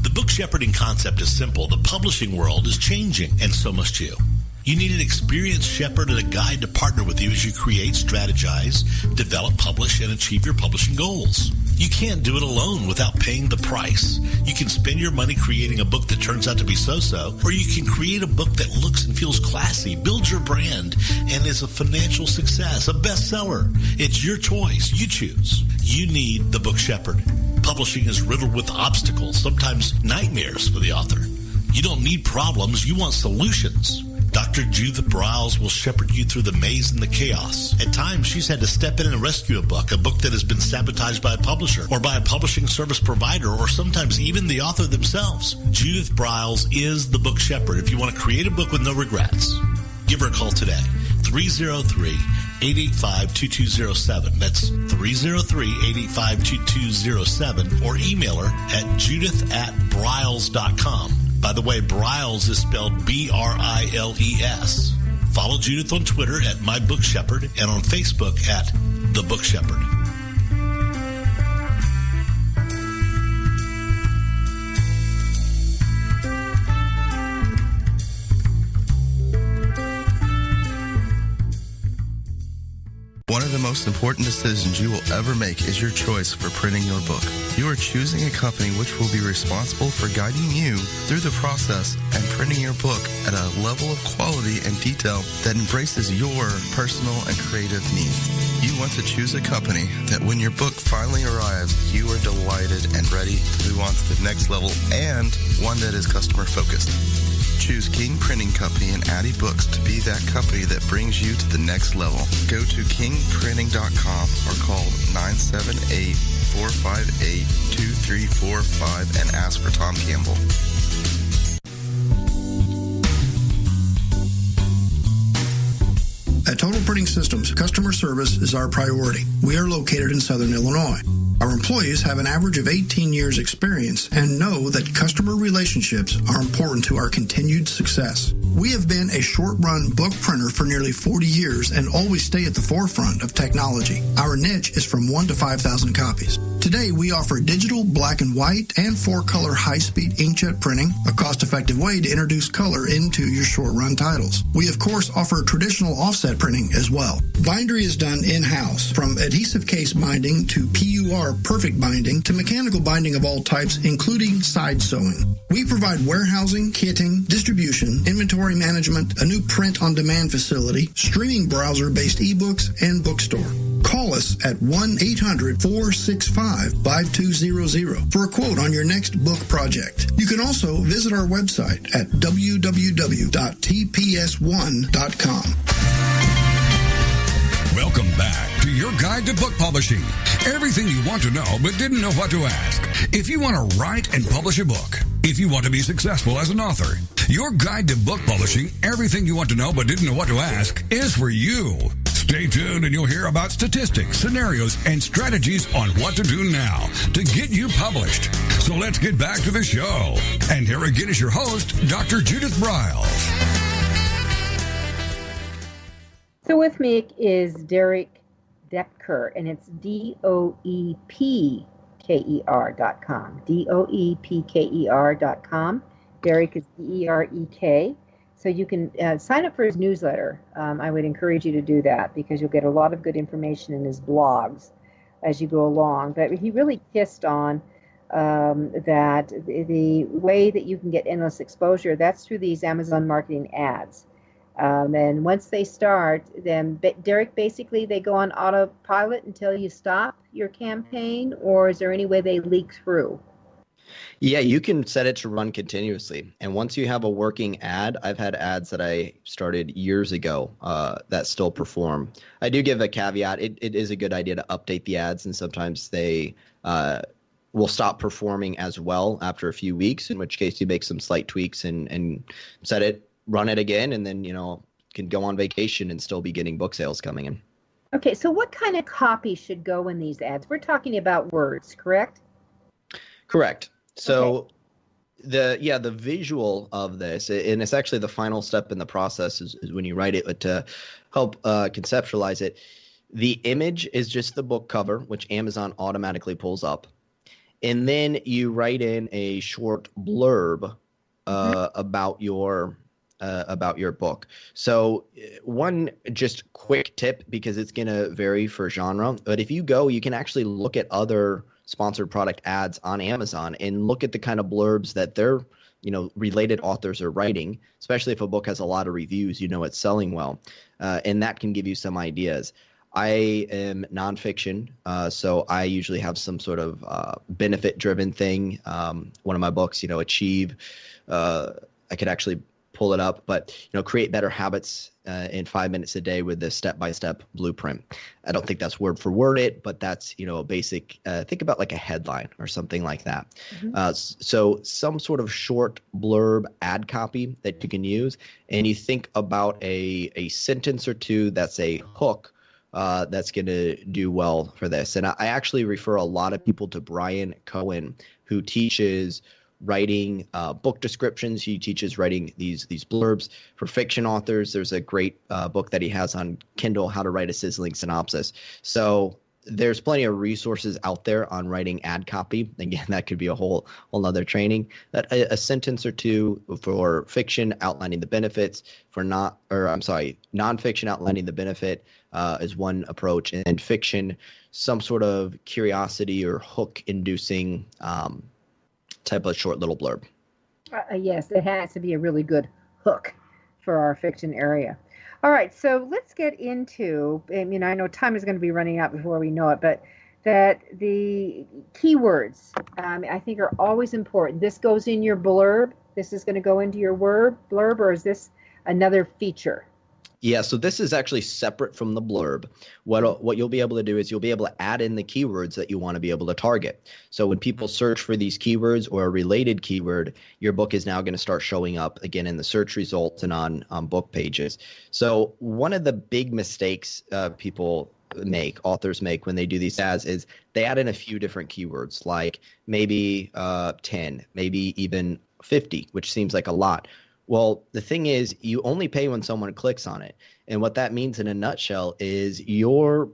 The book shepherding concept is simple. The publishing world is changing, and so must you. You need an experienced shepherd and a guide to partner with you as you create, strategize, develop, publish, and achieve your publishing goals. You can't do it alone without paying the price. You can spend your money creating a book that turns out to be so-so, or you can create a book that looks and feels classy, builds your brand, and is a financial success, a bestseller. It's your choice. You choose. You need the book shepherd. Publishing is riddled with obstacles, sometimes nightmares for the author. You don't need problems. You want solutions. Dr. Judith Briles will shepherd you through the maze and the chaos. At times, she's had to step in and rescue a book that has been sabotaged by a publisher or by a publishing service provider, or sometimes even the author themselves. Judith Briles is the book shepherd. If you want to create a book with no regrets, give her a call today. 303-885-2207. That's 303-885-2207. Or email her at judith@briles.com. By the way, Briles is spelled B-R-I-L-E-S. Follow Judith on Twitter at My Book Shepherd and on Facebook at The Book Shepherd. One of the most important decisions you will ever make is your choice for printing your book. You are choosing a company which will be responsible for guiding you through the process and printing your book at a level of quality and detail that embraces your personal and creative needs. You want to choose a company that when your book finally arrives, you are delighted and ready to move on to the next level, and one that is customer focused. Choose King Printing Company and Addy Books to be that company that brings you to the next level. Go to kingprinting.com or call 978-458-2345 and ask for Tom Campbell. At Total Printing Systems, customer service is our priority. We are located in Southern Illinois. Our employees have an average of 18 years experience and know that customer relationships are important to our continued success. We have been a short-run book printer for nearly 40 years and always stay at the forefront of technology. Our niche is from 1 to 5,000 copies. Today, we offer digital, black and white, and 4-color high-speed inkjet printing, a cost-effective way to introduce color into your short-run titles. We, of course, offer traditional offset printing as well. Bindery is done in-house, from adhesive case binding to PUR perfect binding to mechanical binding of all types, including side sewing. We provide warehousing, kitting, distribution, inventory management, a new print-on-demand facility, streaming browser-based ebooks, and bookstore. Call us at 1-800-465-5200 for a quote on your next book project. You can also visit our website at www.tps1.com. Welcome back to your guide to book publishing. Everything you want to know but didn't know what to ask. If you want to write and publish a book, if you want to be successful as an author, your guide to book publishing, everything you want to know but didn't know what to ask, is for you. Stay tuned and you'll hear about statistics, scenarios, and strategies on what to do now to get you published. So let's get back to the show. And here again is your host, Dr. Judith Briles. So with me is Dekker, and it's DOEPKER.com. DOEPKER.com. Derek is DEREK. So you can sign up for his newsletter. I would encourage you to do that because you'll get a lot of good information in his blogs as you go along. But he really kissed on that the way that you can get endless exposure, that's through these Amazon marketing ads. And once they start, then Derek, basically they go on autopilot until you stop your campaign, or is there any way they leak through? Yeah, you can set it to run continuously. And once you have a working ad, I've had ads that I started years ago that still perform. I do give a caveat. It is a good idea to update the ads, and sometimes they will stop performing as well after a few weeks, in which case you make some slight tweaks and set it, run it again, and then, can go on vacation and still be getting book sales coming in. Okay, so what kind of copy should go in these ads? We're talking about words, correct? Correct. So the visual of this, and it's actually the final step in the process is when you write it, but to help conceptualize it, the image is just the book cover, which Amazon automatically pulls up. And then you write in a short blurb about your book. So one just quick tip, because it's going to vary for genre, but if you can actually look at other sponsored product ads on Amazon and look at the kind of blurbs that their related authors are writing, especially if a book has a lot of reviews, it's selling well, and that can give you some ideas. I am nonfiction, so I usually have some sort of benefit-driven thing. One of my books, Achieve, I could actually pull it up, but create better habits in 5 minutes a day with this step-by-step blueprint. I don't think that's word for word it, but that's a basic. Think about like a headline or something like that. So some sort of short blurb ad copy that you can use, and you think about a sentence or two that's a hook that's going to do well for this. And I actually refer a lot of people to Brian Cohen, who teaches writing book descriptions. He teaches writing these blurbs for fiction authors. There's a great book that he has on Kindle, How to Write a Sizzling Synopsis. So there's plenty of resources out there on writing ad copy. Again, that could be a whole nother training. That a sentence or two for fiction outlining the benefits, nonfiction outlining the benefit is one approach, and fiction, some sort of curiosity or hook inducing type of short little blurb. Yes, it has to be a really good hook for our fiction area. All right, so let's get into, I know time is going to be running out before we know it, but that the keywords, I think, are always important. This goes in your blurb. This is going to go into your blurb, or is this another feature? Yeah, so this is actually separate from the blurb. What you'll be able to do is you'll be able to add in the keywords that you want to be able to target. So when people search for these keywords or a related keyword, your book is now going to start showing up again in the search results and on book pages. So one of the big mistakes authors make when they do these ads is they add in a few different keywords, like maybe 10, maybe even 50, which seems like a lot. Well, the thing is, you only pay when someone clicks on it. And what that means in a nutshell is you're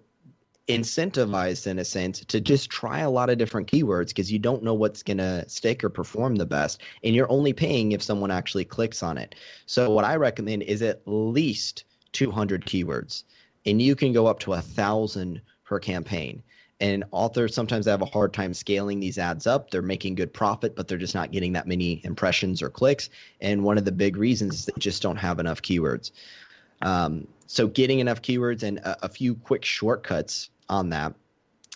incentivized, in a sense, to just try a lot of different keywords because you don't know what's going to stick or perform the best. And you're only paying if someone actually clicks on it. So what I recommend is at least 200 keywords. And you can go up to 1,000 per campaign. And authors sometimes have a hard time scaling these ads up. They're making good profit, but they're just not getting that many impressions or clicks. And one of the big reasons is they just don't have enough keywords. So getting enough keywords and a few quick shortcuts on that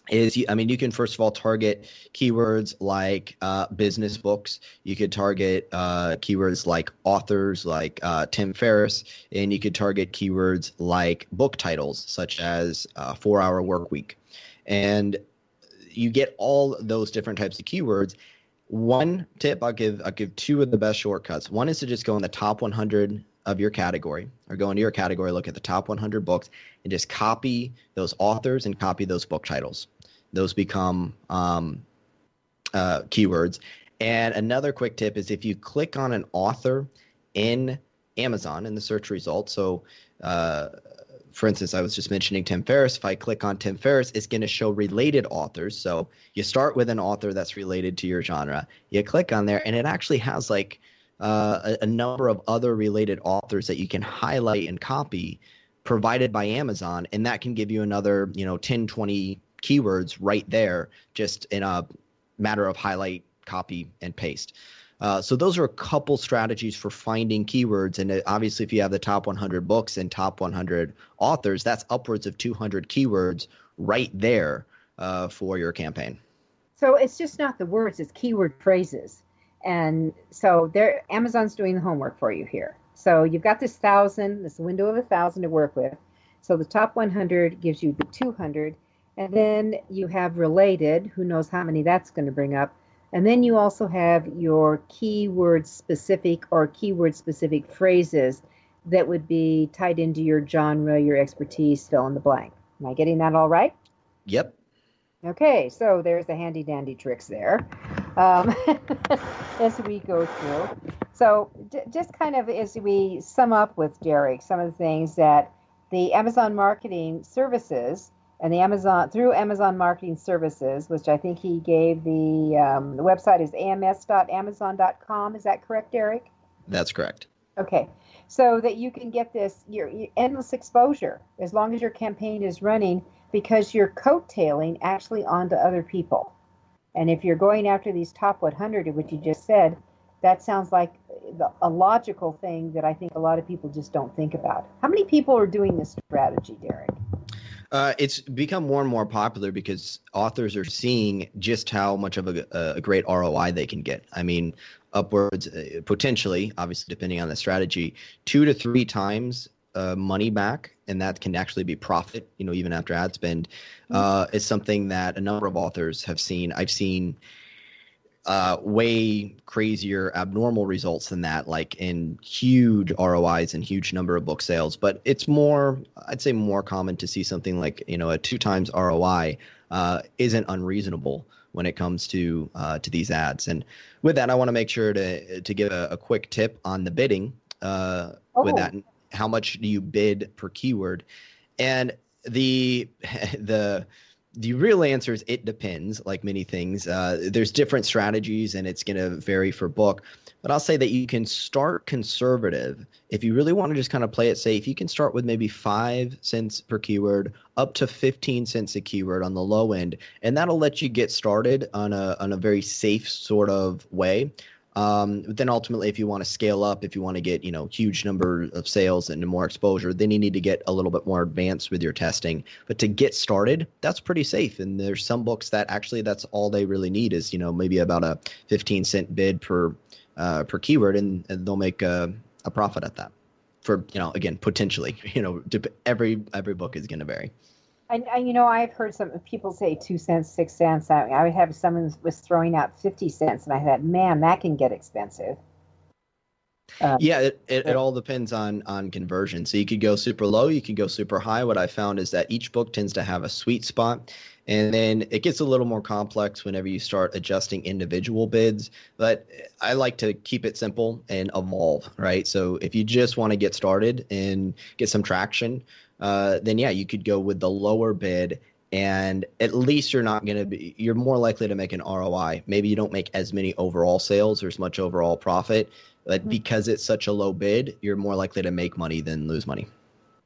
is, you can first of all target keywords like business books. You could target keywords like authors, like Tim Ferriss, and you could target keywords like book titles, such as 4-Hour Workweek. And you get all those different types of keywords. One tip I'll give two of the best shortcuts. One is to just go in the top 100 of your category, or go into your category, look at the top 100 books, and just copy those authors and copy those book titles. Those become keywords. And another quick tip is if you click on an author in Amazon in the search results, so for instance, I was just mentioning Tim Ferriss. If I click on Tim Ferriss, it's going to show related authors. So you start with an author that's related to your genre. You click on there, and it actually has like a number of other related authors that you can highlight and copy provided by Amazon. And that can give you another, 10, 20 keywords right there, just in a matter of highlight, copy, and paste. So those are a couple strategies for finding keywords. And obviously, if you have the top 100 books and top 100 authors, that's upwards of 200 keywords right there for your campaign. So it's just not the words, it's keyword phrases. And so Amazon's doing the homework for you here. So you've got this window of 1,000 to work with. So the top 100 gives you the 200. And then you have related, who knows how many that's going to bring up. And then you also have your keyword-specific or keyword-specific phrases that would be tied into your genre, your expertise, fill in the blank. Am I getting that all right? Yep. Okay, so there's the handy-dandy tricks there as we go through. So just kind of as we sum up with Derek, some of the things that the Amazon Marketing Services and through Amazon Marketing Services, which I think he gave the website is ams.amazon.com. Is that correct, Derek? That's correct. Okay. So that you can get your endless exposure as long as your campaign is running, because you're coattailing actually onto other people. And if you're going after these top 100, which you just said, that sounds like a logical thing that I think a lot of people just don't think about. How many people are doing this strategy, Derek? It's become more and more popular because authors are seeing just how much of a great ROI they can get. I mean, upwards, potentially, obviously, depending on the strategy, 2 to 3 times money back, and that can actually be profit, even after ad spend, is something that a number of authors have seen. I've seen way crazier, abnormal results than that, like in huge ROIs and huge number of book sales. But it's I'd say more common to see something like, a 2 times ROI isn't unreasonable when it comes to these ads. And with that, I want to make sure to give a quick tip on the bidding with that. How much do you bid per keyword? And the The real answer is it depends, like many things. There's different strategies, and it's going to vary for book. But I'll say that you can start conservative. If you really want to just kind of play it safe, you can start with maybe 5 cents per keyword up to 15 cents a keyword on the low end. And that'll let you get started on a very safe sort of way. Then ultimately, if you want to scale up, if you want to get, huge number of sales and more exposure, then you need to get a little bit more advanced with your testing. But to get started, that's pretty safe. And there's some books that actually that's all they really need is, maybe about a 15-cent bid per keyword, and they'll make a profit at that. For, again, potentially, every book is going to vary. I've heard some people say 2 cents, 6 cents. I would have someone was throwing out 50 cents, and I thought, man, that can get expensive. It all depends on conversion. So you could go super low, you could go super high. What I found is that each book tends to have a sweet spot, and then it gets a little more complex whenever you start adjusting individual bids. But I like to keep it simple and evolve, right? So if you just want to get started and get some traction, then you could go with the lower bid, and at least you're more likely to make an ROI. Maybe you don't make as many overall sales or as much overall profit, but because it's such a low bid, you're more likely to make money than lose money.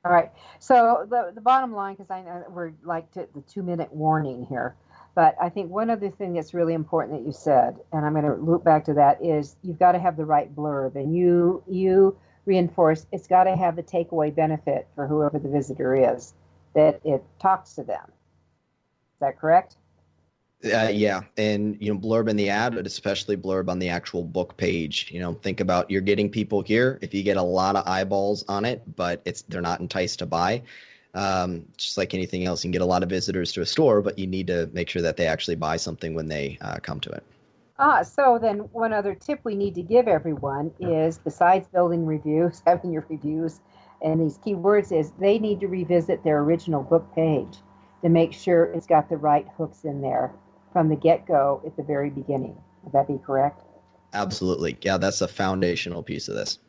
All right. So the bottom line, because I know we're like the 2-minute warning here, but I think one other thing that's really important that you said, and I'm going to loop back to that, is you've got to have the right blurb, and you reinforce it's got to have the takeaway benefit for whoever the visitor is, that it talks to them. Is that correct? Yeah. And, blurb in the ad, but especially blurb on the actual book page. Think about you're getting people here. If you get a lot of eyeballs on it, but they're not enticed to buy, just like anything else, you can get a lot of visitors to a store, but you need to make sure that they actually buy something when they come to it. So then one other tip we need to give everyone is, besides building reviews, having your reviews and these keywords, is they need to revisit their original book page to make sure it's got the right hooks in there from the get-go at the very beginning. Would that be correct? Absolutely. Yeah, that's a foundational piece of this.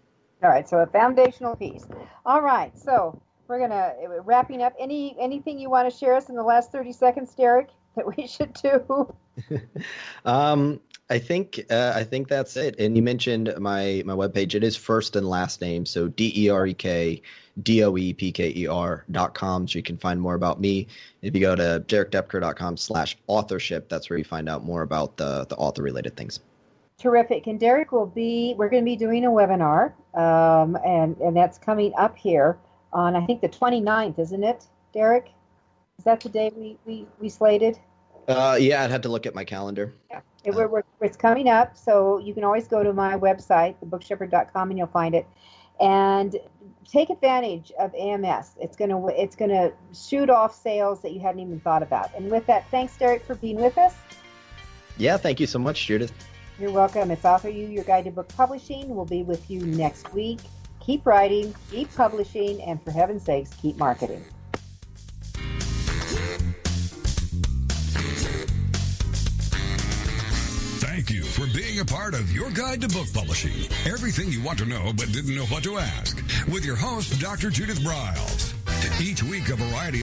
All right, so a foundational piece. All right, so we're wrapping up. Anything you want to share us in the last 30 seconds, Derek, that we should do? I think that's it. And you mentioned my webpage. It is first and last name, so DerekDoepker.com. So you can find more about me. If you go to DerekDoepker.com/authorship, that's where you find out more about the author related things. Terrific. And Derek we're going to be doing a webinar, and that's coming up here on, I think, the 29th, isn't it, Derek? Is that the day we slated? I'd have to look at my calendar. Yeah, it's coming up, so you can always go to my website, thebookshepherd.com, and you'll find it. And take advantage of AMS. It's gonna shoot off sales that you hadn't even thought about. And with that, thanks, Derek, for being with us. Yeah, thank you so much, Judith. You're welcome. It's AuthorU, your guide to book publishing. We'll be with you next week. Keep writing, keep publishing, and for heaven's sakes, keep marketing. Thank you for being a part of Your Guide to Book Publishing. Everything you want to know but didn't know what to ask. With your host, Dr. Judith Briles. Each week, a variety